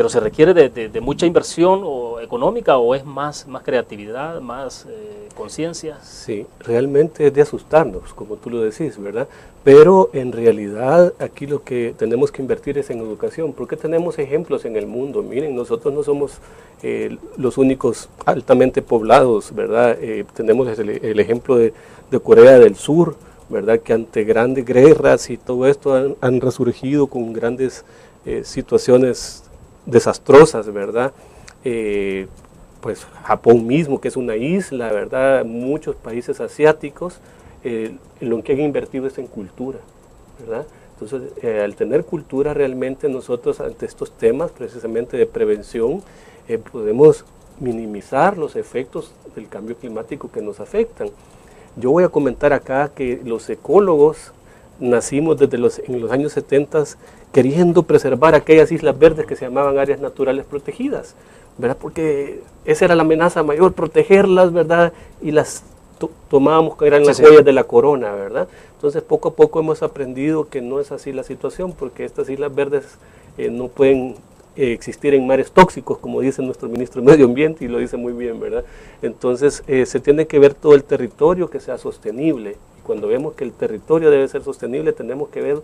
se requiere de mucha inversión o económica, o es más creatividad, más conciencia. Sí, realmente es de asustarnos, como tú lo decís, ¿verdad? Pero en realidad aquí lo que tenemos que invertir es en educación, porque tenemos ejemplos en el mundo. Miren, nosotros no somos los únicos altamente poblados, ¿verdad? Tenemos el ejemplo de Corea del Sur, ¿verdad? Que ante grandes guerras y todo esto han resurgido con grandes situaciones desastrosas, ¿verdad? Pues Japón mismo, que es una isla, ¿verdad? Muchos países asiáticos, lo que han invertido es en cultura, ¿verdad? Entonces, al tener cultura, realmente nosotros ante estos temas, precisamente de prevención, podemos minimizar los efectos del cambio climático que nos afectan. Yo voy a comentar acá que los ecólogos nacimos en los años 70 queriendo preservar aquellas islas verdes que se llamaban áreas naturales protegidas, ¿verdad? Porque esa era la amenaza mayor, protegerlas, ¿verdad? Y las tomábamos que eran las joyas de la corona, ¿verdad? Entonces poco a poco hemos aprendido que no es así la situación, porque estas islas verdes no pueden existir en mares tóxicos, como dice nuestro ministro de Medio Ambiente, y lo dice muy bien, ¿verdad? Entonces se tiene que ver todo el territorio que sea sostenible. Y cuando vemos que el territorio debe ser sostenible, tenemos que ver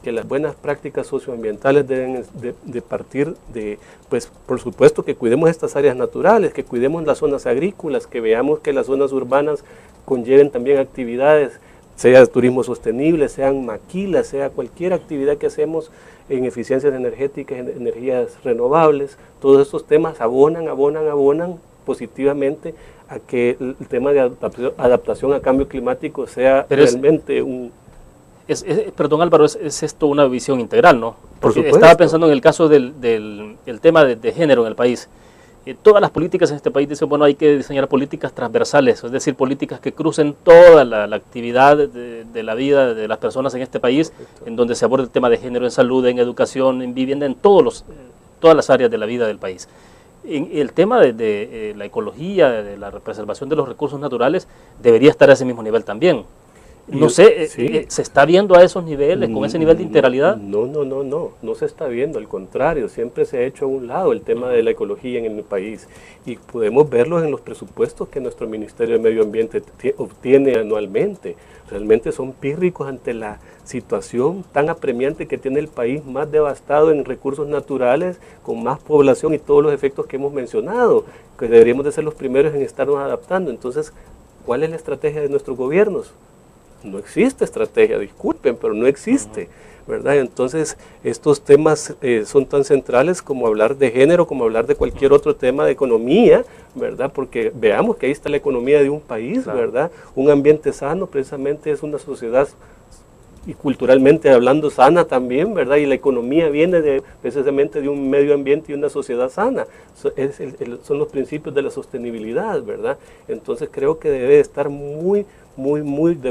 que las buenas prácticas socioambientales deben de partir de, pues por supuesto que cuidemos estas áreas naturales, que cuidemos las zonas agrícolas, que veamos que las zonas urbanas conlleven también actividades, sea turismo sostenible, sean maquilas, sea cualquier actividad que hacemos en eficiencias energéticas, en energías renovables. Todos estos temas abonan positivamente a que el tema de adaptación a cambio climático sea realmente un... Perdón, Álvaro, es esto una visión integral, ¿no? Por supuesto. Estaba pensando en el caso del tema de género en el país. Todas las políticas en este país dicen, bueno, hay que diseñar políticas transversales, es decir, políticas que crucen toda la actividad de la vida de las personas en este país, en donde se aborda el tema de género en salud, en educación, en vivienda, en todas las áreas de la vida del país. En el tema de la ecología, de la preservación de los recursos naturales, debería estar a ese mismo nivel también. No sé, sí. ¿Se está viendo a esos niveles, con ese nivel de integralidad? No se está viendo, al contrario, siempre se ha hecho a un lado el tema de la ecología en el país, y podemos verlo en los presupuestos que nuestro Ministerio de Medio Ambiente obtiene anualmente. Realmente son pírricos ante la situación tan apremiante que tiene el país, más devastado en recursos naturales, con más población y todos los efectos que hemos mencionado, que deberíamos de ser los primeros en estarnos adaptando. Entonces, ¿cuál es la estrategia de nuestros gobiernos? No existe estrategia, disculpen, pero no existe, ¿verdad? Entonces, estos temas son tan centrales como hablar de género, como hablar de cualquier otro tema de economía, ¿verdad? Porque veamos que ahí está la economía de un país, claro, ¿verdad? Un ambiente sano precisamente es una sociedad, y culturalmente hablando, sana también, ¿verdad? Y la economía viene precisamente de un medio ambiente y una sociedad sana. Son los principios de la sostenibilidad, ¿verdad? Entonces creo que debe estar muy de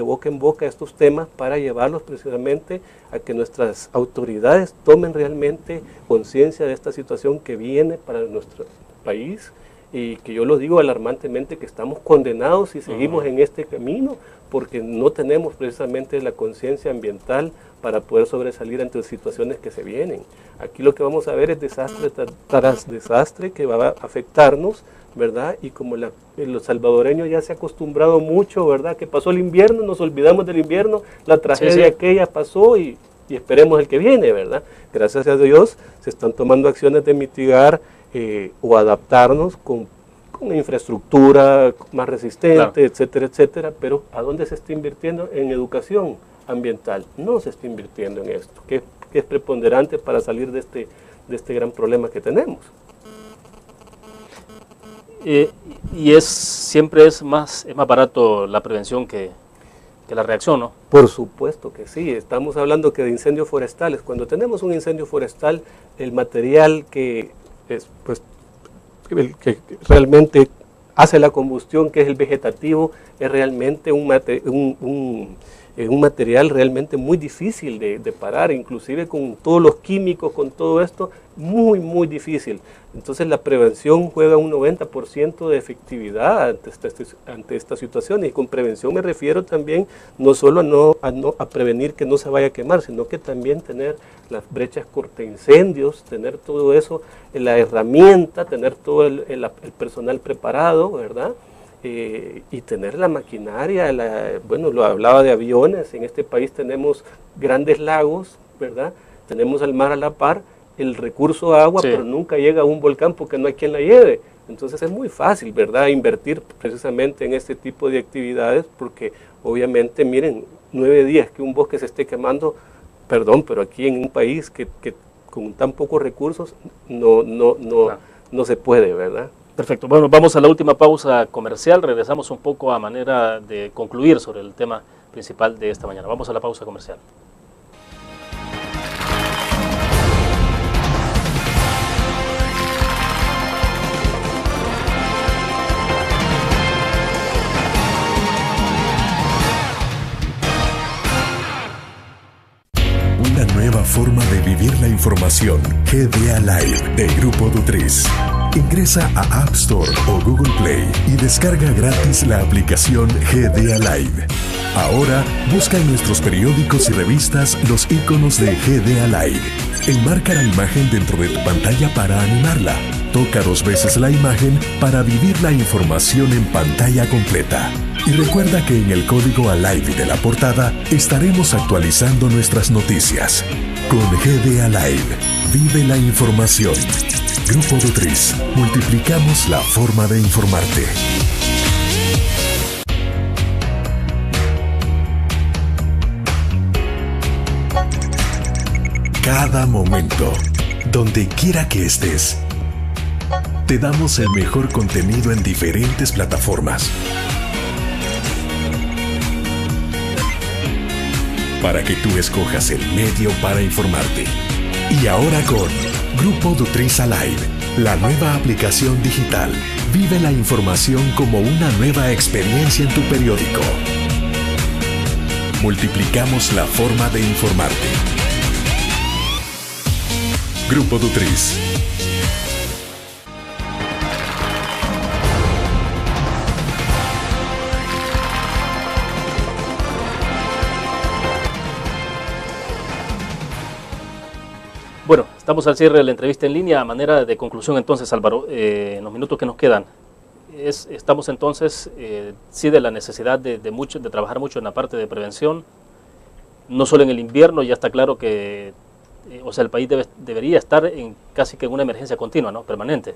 boca en boca estos temas para llevarlos precisamente a que nuestras autoridades tomen realmente conciencia de esta situación que viene para nuestro país, y que yo lo digo alarmantemente que estamos condenados si seguimos en este camino, porque no tenemos precisamente la conciencia ambiental para poder sobresalir ante situaciones que se vienen. Aquí lo que vamos a ver es desastre tras desastre que va a afectarnos, ¿verdad? Y como los salvadoreños ya se ha acostumbrado mucho, ¿verdad? Que pasó el invierno, nos olvidamos del invierno, la tragedia aquella pasó y esperemos el que viene, ¿verdad? Gracias a Dios se están tomando acciones de mitigar o adaptarnos con infraestructura más resistente, claro, etcétera, etcétera, pero ¿a dónde se está invirtiendo? En educación ambiental. No se está invirtiendo en esto, que es preponderante para salir de este gran problema que tenemos. Y siempre es más barato la prevención que la reacción, ¿no? Por supuesto que sí. Estamos hablando que de incendios forestales. Cuando tenemos un incendio forestal, el material que realmente hace la combustión, que es el vegetativo, es realmente un material realmente muy difícil de parar, inclusive con todos los químicos, con todo esto, muy difícil. Entonces la prevención juega un 90% de efectividad ante esta situación, y con prevención me refiero también no solo a prevenir que no se vaya a quemar, sino que también tener las brechas cortaincendios, tener todo eso, la herramienta, tener todo el personal preparado, ¿verdad? Y tener la maquinaria, bueno, lo hablaba de aviones, en este país tenemos grandes lagos, ¿verdad? Tenemos el mar a la par, el recurso agua, sí, pero nunca llega a un volcán porque no hay quien la lleve. Entonces es muy fácil, ¿verdad?, invertir precisamente en este tipo de actividades, porque obviamente, miren, 9 días que un bosque se esté quemando, perdón, pero aquí en un país que con tan pocos recursos no se puede, ¿verdad? Perfecto. Bueno, vamos a la última pausa comercial. Regresamos un poco a manera de concluir sobre el tema principal de esta mañana. Vamos a la pausa comercial. Una nueva forma de vivir la información. GDA Live de Grupo Dutris. Ingresa a App Store o Google Play y descarga gratis la aplicación GDA Live. Ahora busca en nuestros periódicos y revistas los iconos de GDA Live. Enmarca la imagen dentro de tu pantalla para animarla. Toca 2 veces la imagen para vivir la información en pantalla completa. Y recuerda que en el código ALIVE de la portada estaremos actualizando nuestras noticias. Con GDA Live, vive la información. Grupo Dutris, multiplicamos la forma de informarte. Cada momento, donde quiera que estés, te damos el mejor contenido en diferentes plataformas. Para que tú escojas el medio para informarte. Y ahora con Grupo Dutris Alive, la nueva aplicación digital. Vive la información como una nueva experiencia en tu periódico. Multiplicamos la forma de informarte. Grupo Dutris. Bueno, estamos al cierre de la entrevista en línea. A manera de conclusión, entonces, Álvaro, en los minutos que nos quedan, estamos entonces, sí, de la necesidad de trabajar mucho en la parte de prevención, no solo en el invierno. Ya está claro que, el país debería estar casi que en una emergencia continua, ¿no?, permanente.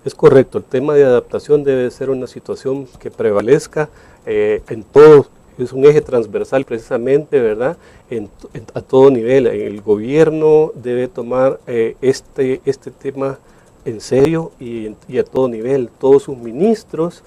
Es correcto, el tema de adaptación debe ser una situación que prevalezca en todo. Es un eje transversal precisamente, ¿verdad?, a todo nivel. El gobierno debe tomar este tema en serio y a todo nivel. Todos sus ministros,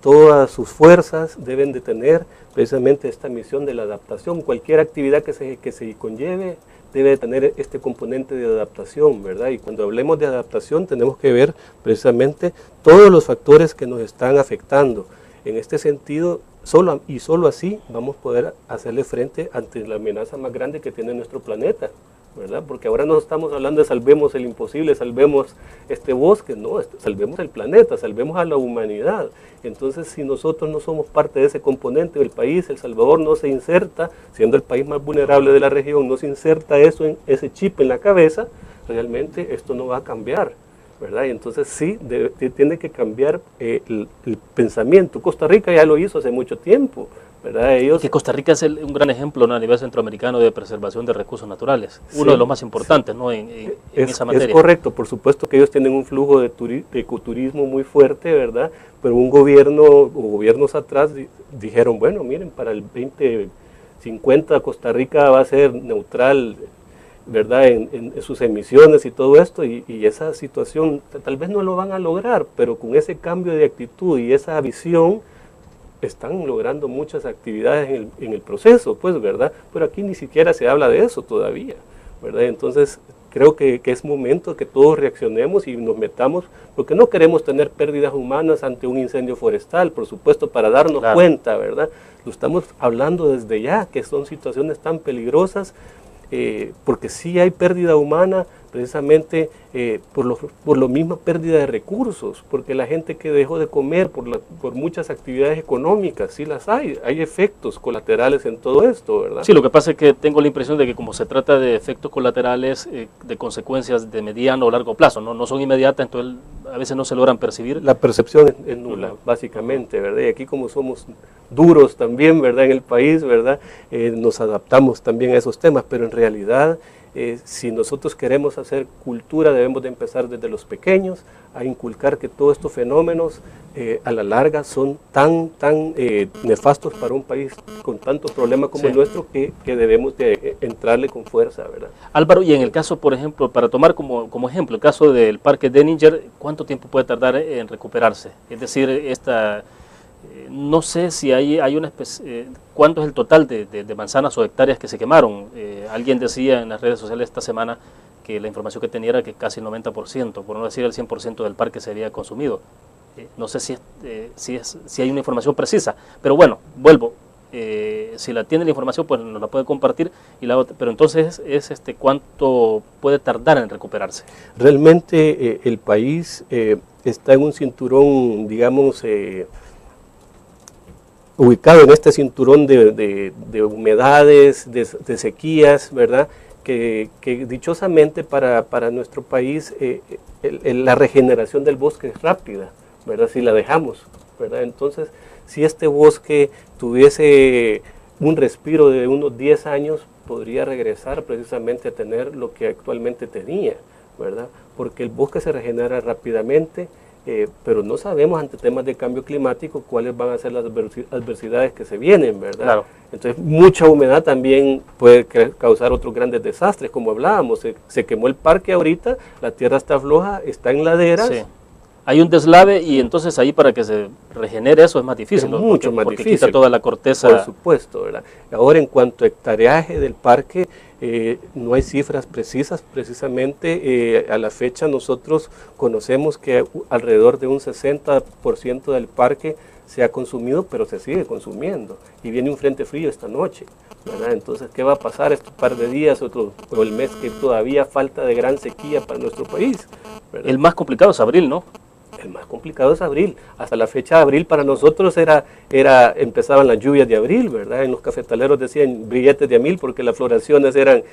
todas sus fuerzas deben de tener precisamente esta misión de la adaptación. Cualquier actividad que se conlleve debe de tener este componente de adaptación, ¿verdad? Y cuando hablemos de adaptación tenemos que ver precisamente todos los factores que nos están afectando. En este sentido, solo así vamos a poder hacerle frente ante la amenaza más grande que tiene nuestro planeta, ¿verdad? Porque ahora no estamos hablando de salvemos el imposible, salvemos este bosque, no, salvemos el planeta, salvemos a la humanidad. Entonces, si nosotros no somos parte de ese componente del país, El Salvador no se inserta, siendo el país más vulnerable de la región, no se inserta ese chip en la cabeza, realmente esto no va a cambiar, ¿verdad? Y entonces sí, tiene que cambiar el pensamiento. Costa Rica ya lo hizo hace mucho tiempo, ¿verdad? Que Costa Rica es un gran ejemplo, ¿no?, a nivel centroamericano de preservación de recursos naturales, uno de los más importantes, ¿no?, en esa materia. Es correcto, por supuesto que ellos tienen un flujo de ecoturismo muy fuerte, ¿verdad? Pero un gobierno o gobiernos atrás dijeron, bueno, miren, para el 2050 Costa Rica va a ser neutral, ¿verdad?, en sus emisiones y todo esto, y esa situación tal vez no lo van a lograr, pero con ese cambio de actitud y esa visión están logrando muchas actividades en el proceso, pues, ¿verdad? Pero aquí ni siquiera se habla de eso todavía, ¿verdad? Entonces creo que es momento que todos reaccionemos y nos metamos, porque no queremos tener pérdidas humanas ante un incendio forestal, por supuesto, para darnos cuenta, ¿verdad? Lo estamos hablando desde ya, que son situaciones tan peligrosas, porque sí hay pérdida humana, precisamente por la misma pérdida de recursos, porque la gente que dejó de comer por muchas actividades económicas, sí las hay efectos colaterales en todo esto, ¿verdad? Sí, lo que pasa es que tengo la impresión de que como se trata de efectos colaterales, de consecuencias de mediano o largo plazo, no son inmediatas, entonces a veces no se logran percibir. La percepción es nula, básicamente, ¿verdad? Y aquí como somos duros también, ¿verdad? En el país, ¿verdad? Nos adaptamos también a esos temas, pero en realidad si nosotros queremos hacer cultura, debemos de empezar desde los pequeños a inculcar que todos estos fenómenos a la larga son tan nefastos para un país con tantos problemas como el nuestro que debemos de entrarle con fuerza, ¿verdad? Álvaro, y en el caso, por ejemplo, para tomar como ejemplo el caso del Parque Denninger, ¿cuánto tiempo puede tardar en recuperarse? Es decir, no sé si hay una cuánto es el total de manzanas o hectáreas que se quemaron. Alguien decía en las redes sociales esta semana que la información que tenía era que casi el 90%, por no decir el 100% del parque se había consumido. No sé si hay una información precisa, pero bueno, vuelvo. Si la tiene la información, pues nos la puede compartir. Pero entonces ¿cuánto puede tardar en recuperarse? Realmente el país está en un cinturón, digamos, ubicado en este cinturón de humedades, de sequías, ¿verdad? Que dichosamente para nuestro país la regeneración del bosque es rápida, ¿verdad? Si la dejamos, ¿verdad? Entonces, si este bosque tuviese un respiro de unos 10 años, podría regresar precisamente a tener lo que actualmente tenía, ¿verdad? Porque el bosque se regenera rápidamente, pero no sabemos ante temas de cambio climático cuáles van a ser las adversidades que se vienen, ¿verdad? Claro. Entonces, mucha humedad también puede causar otros grandes desastres, como hablábamos, se quemó el parque ahorita, la tierra está floja, está en laderas. Sí. Hay un deslave y entonces ahí para que se regenere eso es más difícil, es mucho más porque difícil. Quita toda la corteza. Por supuesto, ¿verdad? Ahora, en cuanto a hectareaje del parque, no hay cifras precisas, precisamente a la fecha nosotros conocemos que alrededor de un 60% del parque se ha consumido, pero se sigue consumiendo, y viene un frente frío esta noche, ¿verdad? Entonces, ¿qué va a pasar estos par de días o el mes que todavía falta de gran sequía para nuestro país, ¿verdad? El más complicado es abril, ¿no? El más complicado es abril. Hasta la fecha de abril para nosotros empezaban las lluvias de abril, ¿verdad? En los cafetaleros decían brilletes de a 1000 porque las floraciones eran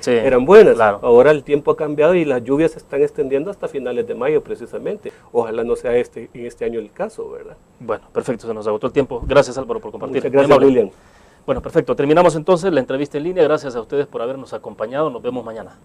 buenas. Claro. Ahora el tiempo ha cambiado y las lluvias se están extendiendo hasta finales de mayo precisamente. Ojalá no sea en este año el caso, ¿verdad? Bueno, perfecto, se nos agotó el tiempo. Gracias, Álvaro, por compartir. Muchas gracias, William. Bueno, perfecto. Terminamos entonces la entrevista en línea. Gracias a ustedes por habernos acompañado. Nos vemos mañana.